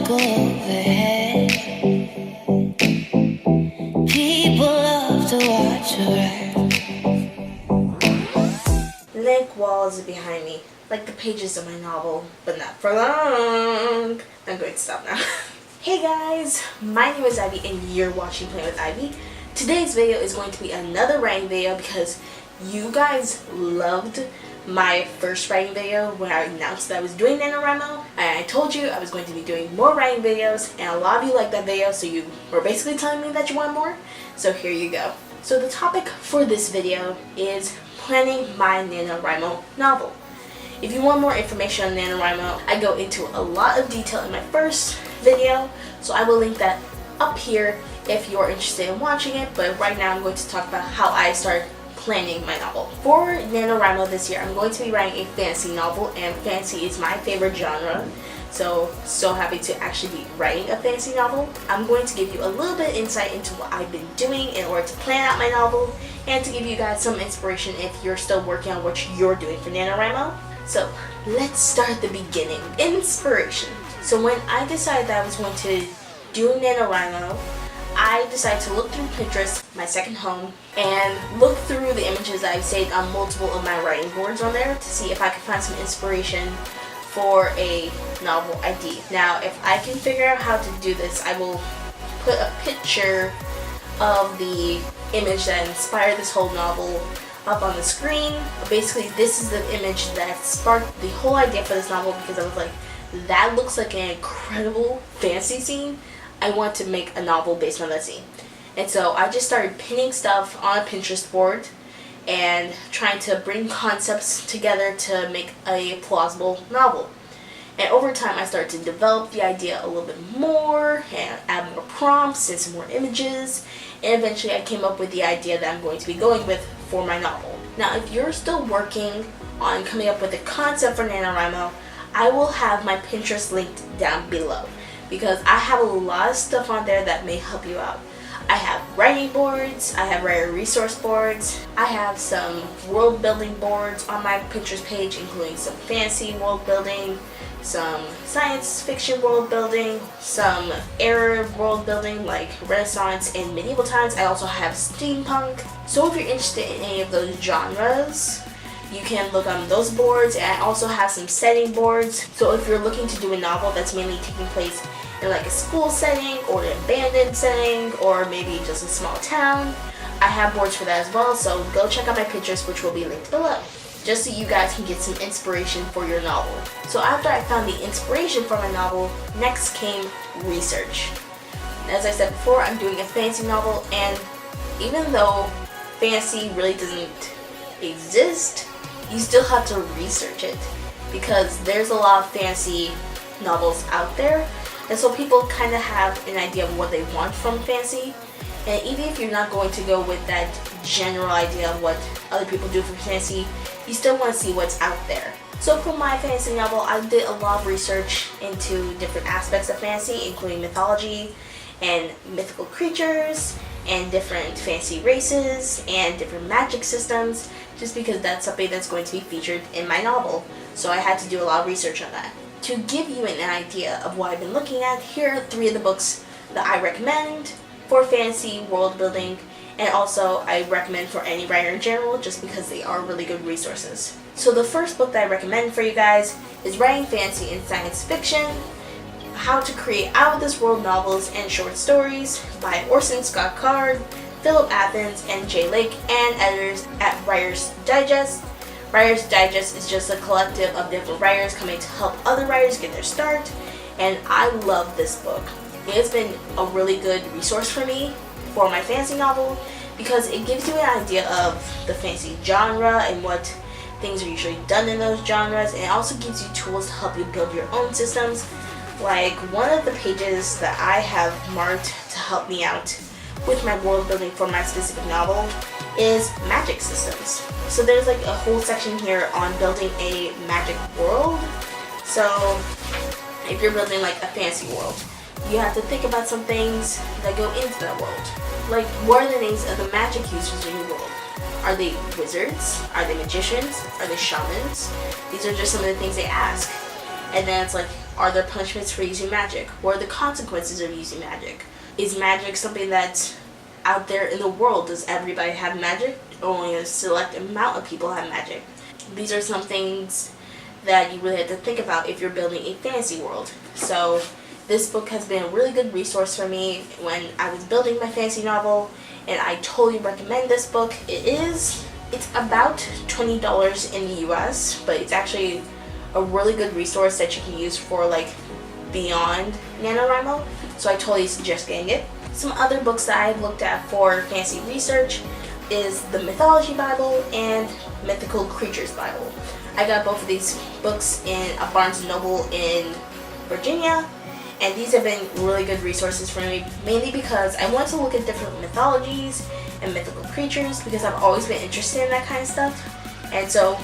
go overhead. People love to watch her. Blank walls behind me, like the pages of my novel, but not for long. I'm going to stop now. Hey guys, my name is Ivy and you're watching Playing with Ivy. Today's video is going to be another writing video because you guys loved my first writing video when I announced that I was doing Nanowrimo, and I told you I was going to be doing more writing videos, and a lot of you liked that video, so you were basically telling me that you want more. So here you go. So the topic for this video is planning my Nanowrimo novel. If you want more information on Nanowrimo, I go into a lot of detail in my first video, so I will link that up here if you're interested in watching it, but right now I'm going to talk about how I started planning my novel. For Nanowrimo this year, I'm going to be writing a fantasy novel, and fantasy is my favorite genre, so happy to actually be writing a fantasy novel. I'm going to give you a little bit of insight into what I've been doing in order to plan out my novel, and to give you guys some inspiration if you're still working on what you're doing for Nanowrimo. So let's start at the beginning. Inspiration. So when I decided that I was going to do Nanowrimo, I decided to look through Pinterest, my second home, and look through the images I've saved on multiple of my writing boards on there to see if I could find some inspiration for a novel idea. Now, if I can figure out how to do this, I will put a picture of the image that inspired this whole novel up on the screen. Basically, this is the image that sparked the whole idea for this novel because I was like, that looks like an incredible fantasy scene. I want to make a novel based on that scene. And so I just started pinning stuff on a Pinterest board and trying to bring concepts together to make a plausible novel. And over time I started to develop the idea a little bit more and add more prompts and some more images, and eventually I came up with the idea that I'm going to be going with for my novel. Now, if you're still working on coming up with a concept for Nanowrimo, I will have my Pinterest linked down below, because I have a lot of stuff on there that may help you out. I have writing boards, I have writer resource boards, I have some world building boards on my Pinterest page, including some fantasy world building, some science fiction world building, some era world building like Renaissance and medieval times. I also have steampunk. So if you're interested in any of those genres, you can look on those boards, and I also have some setting boards. So if you're looking to do a novel that's mainly taking place in like a school setting or an abandoned setting or maybe just a small town, I have boards for that as well. So go check out my Pinterest, which will be linked below, just so you guys can get some inspiration for your novel. So after I found the inspiration for my novel, next came research. As I said before, I'm doing a fantasy novel, and even though fantasy really doesn't exist, you still have to research it, because there's a lot of fantasy novels out there, and so people kind of have an idea of what they want from fantasy. And even if you're not going to go with that general idea of what other people do for fantasy, you still want to see what's out there. So for my fantasy novel, I did a lot of research into different aspects of fantasy, including mythology and mythical creatures and different fantasy races and different magic systems, just because that's something that's going to be featured in my novel. So I had to do a lot of research on that. To give you an idea of what I've been looking at, here are 3 of the books that I recommend for fantasy world building, and also I recommend for any writer in general, just because they are really good resources. So the first book that I recommend for you guys is Writing Fantasy and Science Fiction: How to Create Out of This World Novels and Short Stories by Orson Scott Card, Philip Athens, and Jay Lake, and editors at Writer's Digest. Writer's Digest is just a collective of different writers coming to help other writers get their start, and I love this book. It's been a really good resource for me for my fantasy novel, because it gives you an idea of the fantasy genre and what things are usually done in those genres, and it also gives you tools to help you build your own systems. Like one of the pages that I have marked to help me out with my world building for my specific novel is magic systems. So there's like a whole section here on building a magic world. So if you're building like a fantasy world, you have to think about some things that go into that world. Like, what are the names of the magic users in your world? Are they wizards? Are they magicians? Are they shamans? These are just some of the things they ask. And then it's like, are there punishments for using magic? What are the consequences of using magic? Is magic something that's out there in the world? Does everybody have magic? Or only a select amount of people have magic? These are some things that you really have to think about if you're building a fantasy world. So this book has been a really good resource for me when I was building my fantasy novel, and I totally recommend this book. It's about $20 in the US, but it's actually a really good resource that you can use for like beyond Nanowrimo, so I totally suggest getting it. Some other books that I've looked at for fantasy research is the Mythology Bible and Mythical Creatures Bible. I got both of these books in a Barnes & Noble in Virginia, and these have been really good resources for me, mainly because I want to look at different mythologies and mythical creatures, because I've always been interested in that kind of stuff. And so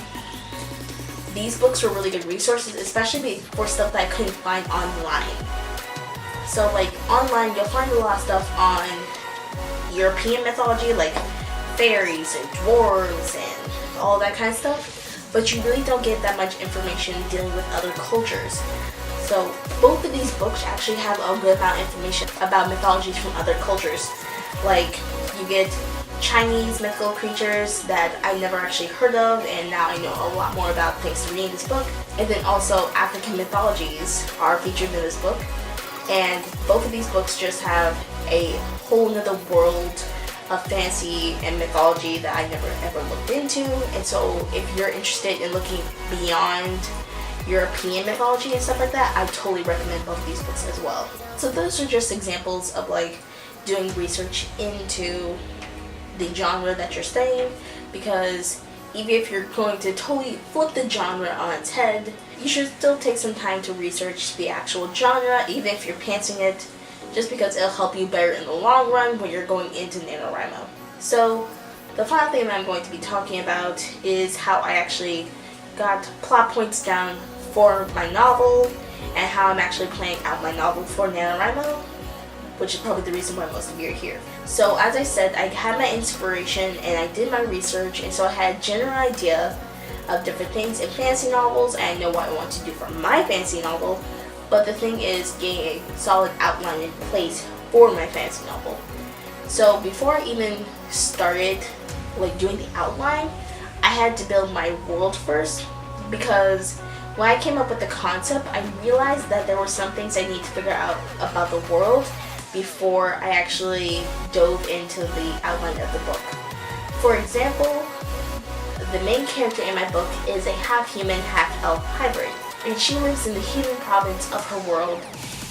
these books were really good resources, especially for stuff that I couldn't find online. So like online, you'll find a lot of stuff on European mythology, like fairies and dwarves and all that kind of stuff, but you really don't get that much information dealing with other cultures. So both of these books actually have a good amount of information about mythologies from other cultures. Like, you get Chinese mythical creatures that I never actually heard of, and now I know a lot more about thanks to reading this book. And then also African mythologies are featured in this book. And both of these books just have a whole nother world of fantasy and mythology that I never ever looked into. And so if you're interested in looking beyond European mythology and stuff like that, I totally recommend both of these books as well. So those are just examples of like doing research into the genre that you're studying, because even if you're going to totally flip the genre on its head, you should still take some time to research the actual genre, even if you're pantsing it, just because it'll help you better in the long run when you're going into Nanowrimo. So the final thing that I'm going to be talking about is how I actually got plot points down for my novel, and how I'm actually planning out my novel for NaNoWrimo, which is probably the reason why most of you are here. So as I said, I had my inspiration and I did my research, and so I had a general idea of different things in fantasy novels, and I know what I want to do for my fantasy novel, but the thing is getting a solid outline in place for my fantasy novel. So before I even started like doing the outline, I had to build my world first, because when I came up with the concept, I realized that there were some things I need to figure out about the world before I actually dove into the outline of the book. For example, the main character in my book is a half-human, half-elf hybrid, and she lives in the human province of her world,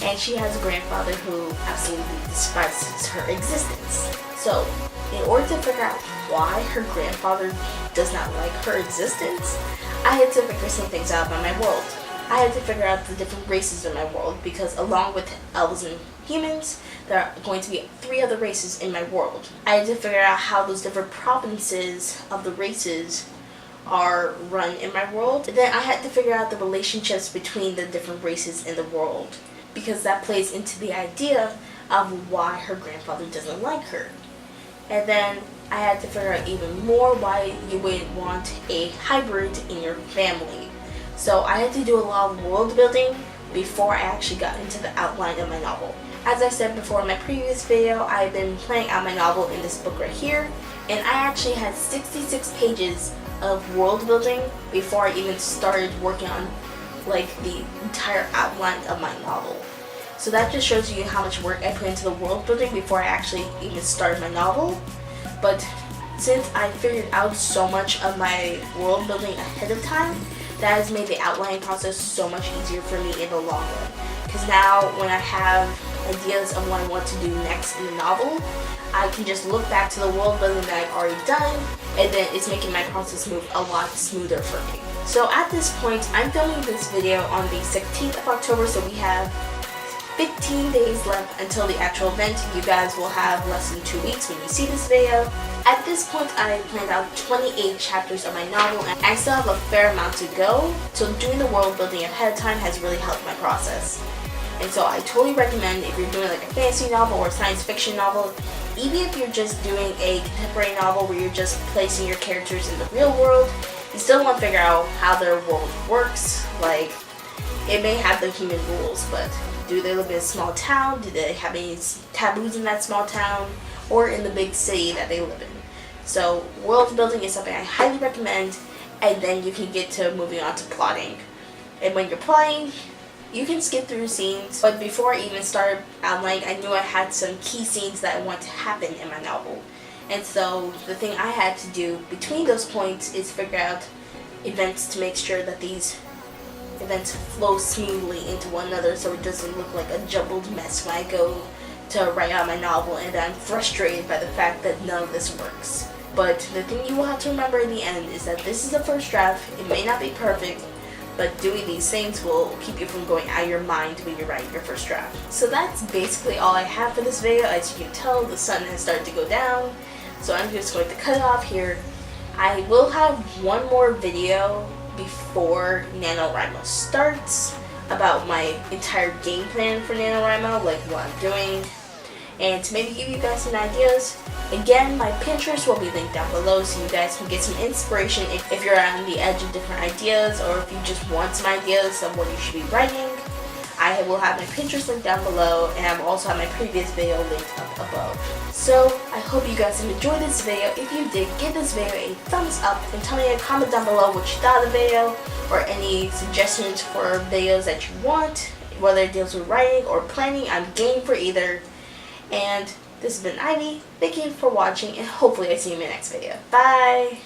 and she has a grandfather who absolutely despises her existence. So, in order to figure out why her grandfather does not like her existence, I had to figure some things out about my world. I had to figure out the different races in my world, because along with elves and humans, there are going to be 3 other races in my world. I had to figure out how those different provinces of the races are run in my world. And then I had to figure out the relationships between the different races in the world, because that plays into the idea of why her grandfather doesn't like her. And then I had to figure out even more why you would want a hybrid in your family. So I had to do a lot of world building before I actually got into the outline of my novel. As I said before in my previous video, I've been planning out my novel in this book right here, and I actually had 66 pages of world building before I even started working on like the entire outline of my novel. So that just shows you how much work I put into the world building before I actually even started my novel. But since I figured out so much of my world building ahead of time, that has made the outlining process so much easier for me in the long run. Because now when I have ideas of what I want to do next in the novel, I can just look back to the world building that I've already done, and then it's making my process move a lot smoother for me. So at this point, I'm filming this video on the 16th of October, so we have 15 days left until the actual event. You guys will have less than 2 weeks when you see this video. At this point, I planned out 28 chapters of my novel, and I still have a fair amount to go, so doing the world building ahead of time has really helped my process. And so I totally recommend, if you're doing like a fantasy novel or a science fiction novel, even if you're just doing a contemporary novel where you're just placing your characters in the real world, you still want to figure out how their world works. Like, it may have the human rules, but do they live in a small town? Do they have any taboos in that small town? Or in the big city that they live in? So world building is something I highly recommend, and then you can get to moving on to plotting. And when you're plotting, you can skip through scenes, but before I even started outlining, I knew I had some key scenes that I want to happen in my novel. And so the thing I had to do between those points is figure out events to make sure that these events flow smoothly into one another, so it doesn't look like a jumbled mess when I go to write out my novel and I'm frustrated by the fact that none of this works. But the thing you will have to remember in the end is that this is a first draft. It may not be perfect, but doing these things will keep you from going out of your mind when you're writing your first draft. So that's basically all I have for this video. As you can tell, the sun has started to go down, so I'm just going to cut it off here. I will have one more video before Nanowrimo starts about my entire game plan for Nanowrimo, like what I'm doing, and to maybe give you guys some ideas. Again, my Pinterest will be linked down below so you guys can get some inspiration if you're on the edge of different ideas, or if you just want some ideas of what you should be writing. I will have my Pinterest link down below, and I will also have my previous video linked up above. So I hope you guys enjoyed this video. If you did, give this video a thumbs up and tell me in a comment down below what you thought of the video, or any suggestions for videos that you want, whether it deals with writing or planning. I'm game for either. And this has been Ivy. Thank you for watching, and hopefully I see you in my next video. Bye!